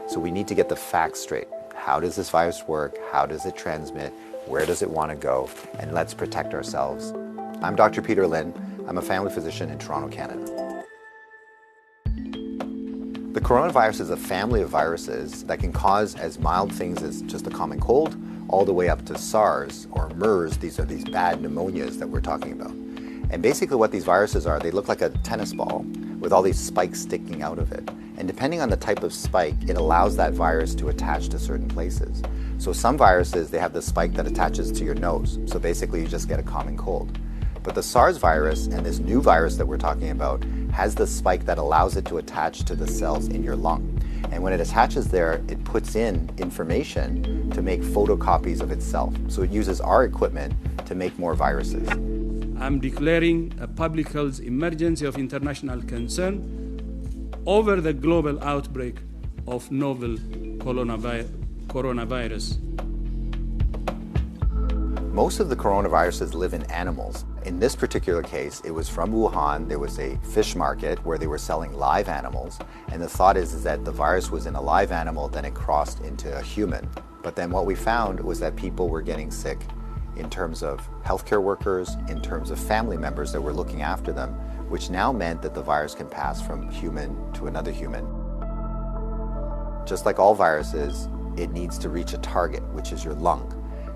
So we need to get the facts straight. How does this virus work? How does it transmit? Where does it want to go? And let's protect ourselves. I'm Dr. Peter Lin. I'm a family physician in Toronto, Canada. The coronavirus is a family of viruses that can cause as mild things as just a common cold, all the way up to SARS or MERS. These are these bad pneumonias that we're talking about. And basically what these viruses are, they look like a tennis ball with all these spikes sticking out of it. And depending on the type of spike, it allows that virus to attach to certain places. So some viruses, they have the spike that attaches to your nose. So basically you just get a common cold. But the SARS virus and this new virus that we're talking about has the spike that allows it to attach to the cells in your lung. And when it attaches there, it puts in information to make photocopies of itself. So it uses our equipment to make more viruses. I'm declaring a public health emergency of international concern over the global outbreak of novel coronavirus. Most of the coronaviruses live in animals. In this particular case, it was from Wuhan. There was a fish market where they were selling live animals. And the thought is that the virus was in a live animal, then it crossed into a human. But then what we found was that people were getting sick in terms of healthcare workers, in terms of family members that were looking after them, which now meant that the virus can pass from human to another human. Just like all viruses, it needs to reach a target, which is your lung.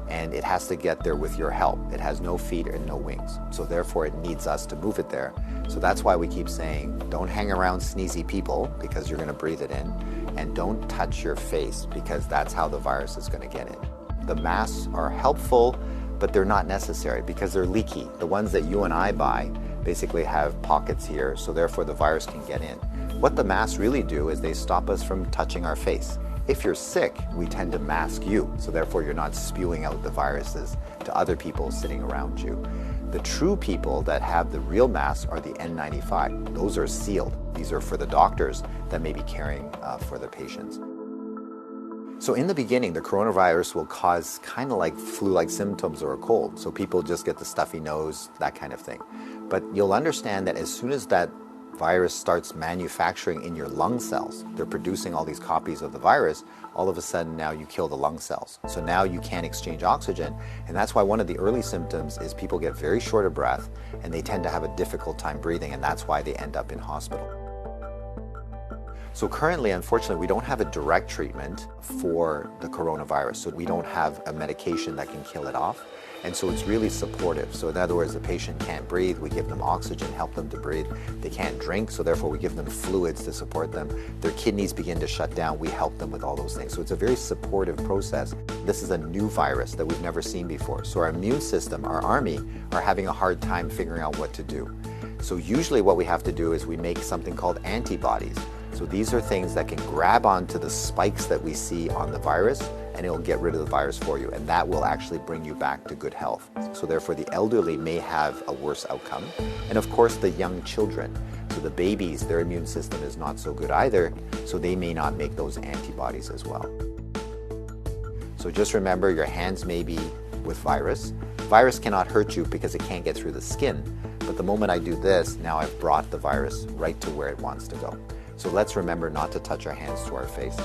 And it has to get there with your help. It has no feet and no wings. So therefore it needs us to move it there. So that's why we keep saying, don't hang around sneezy people because you're gonna breathe it in. And don't touch your face because that's how the virus is gonna get in. The masks are helpful, but they're not necessary because they're leaky. The ones that you and I buy basically have pockets here, so therefore the virus can get in. What the masks really do is they stop us from touching our face. If you're sick, we tend to mask you, so therefore you're not spewing out the viruses to other people sitting around you. The true people that have the real masks are the N95. Those are sealed. These are for the doctors that may be caring for the patients. So in the beginning, the coronavirus will cause kind of like flu-like symptoms or a cold. So people just get the stuffy nose, that kind of thing. But you'll understand that as soon as that virus starts manufacturing in your lung cells, they're producing all these copies of the virus, all of a sudden now you kill the lung cells. So now you can't exchange oxygen. And that's why one of the early symptoms is people get very short of breath and they tend to have a difficult time breathing, and that's why they end up in hospital. So currently, unfortunately, we don't have a direct treatment for the coronavirus. So we don't have a medication that can kill it off. And so it's really supportive. So in other words, the patient can't breathe, we give them oxygen, help them to breathe. They can't drink, so therefore we give them fluids to support them. Their kidneys begin to shut down, we help them with all those things. So it's a very supportive process. This is a new virus that we've never seen before. So our immune system, our army, are having a hard time figuring out what to do. So usually what we have to do is we make something called antibodies. So these are things that can grab onto the spikes that we see on the virus, and it'll get rid of the virus for you, and that will actually bring you back to good health. So therefore the elderly may have a worse outcome, and of course the young children. So the babies, their immune system is not so good either, so they may not make those antibodies as well. So just remember, your hands may be with virus. Virus cannot hurt you because it can't get through the skin, but the moment I do this, now I've brought the virus right to where it wants to go. So let's remember not to touch our hands to our face.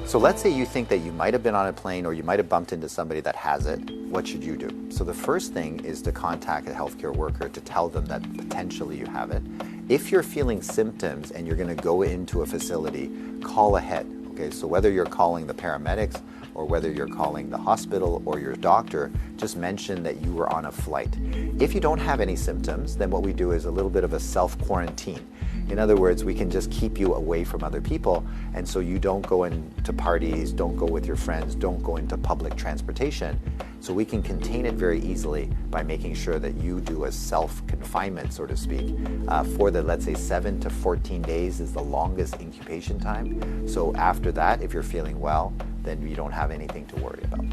So let's say you think that you might have been on a plane or you might have bumped into somebody that has it. What should you do? So the first thing is to contact a healthcare worker to tell them that potentially you have it. If you're feeling symptoms and you're going to go into a facility, call ahead. Okay, so whether you're calling the paramedics or whether you're calling the hospital or your doctor, just mention that you were on a flight. If you don't have any symptoms, then what we do is a little bit of a self-quarantine. In other words, we can just keep you away from other people, and so you don't go into parties, don't go with your friends, don't go into public transportation. So we can contain it very easily by making sure that you do a self-confinement, so to speak, for the, let's say, 7 to 14 days is the longest incubation time. So after that, if you're feeling well, then you don't have anything to worry about.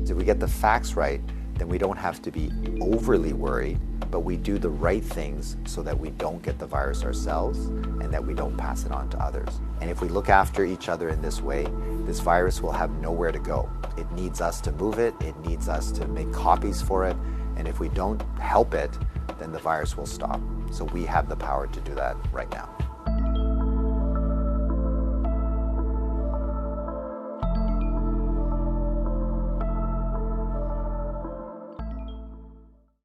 So if we get the facts right, then we don't have to be overly worried, but we do the right things so that we don't get the virus ourselves and that we don't pass it on to others. And if we look after each other in this way, this virus will have nowhere to go. It needs us to move it, it needs us to make copies for it, and if we don't help it, then the virus will stop. So we have the power to do that right now.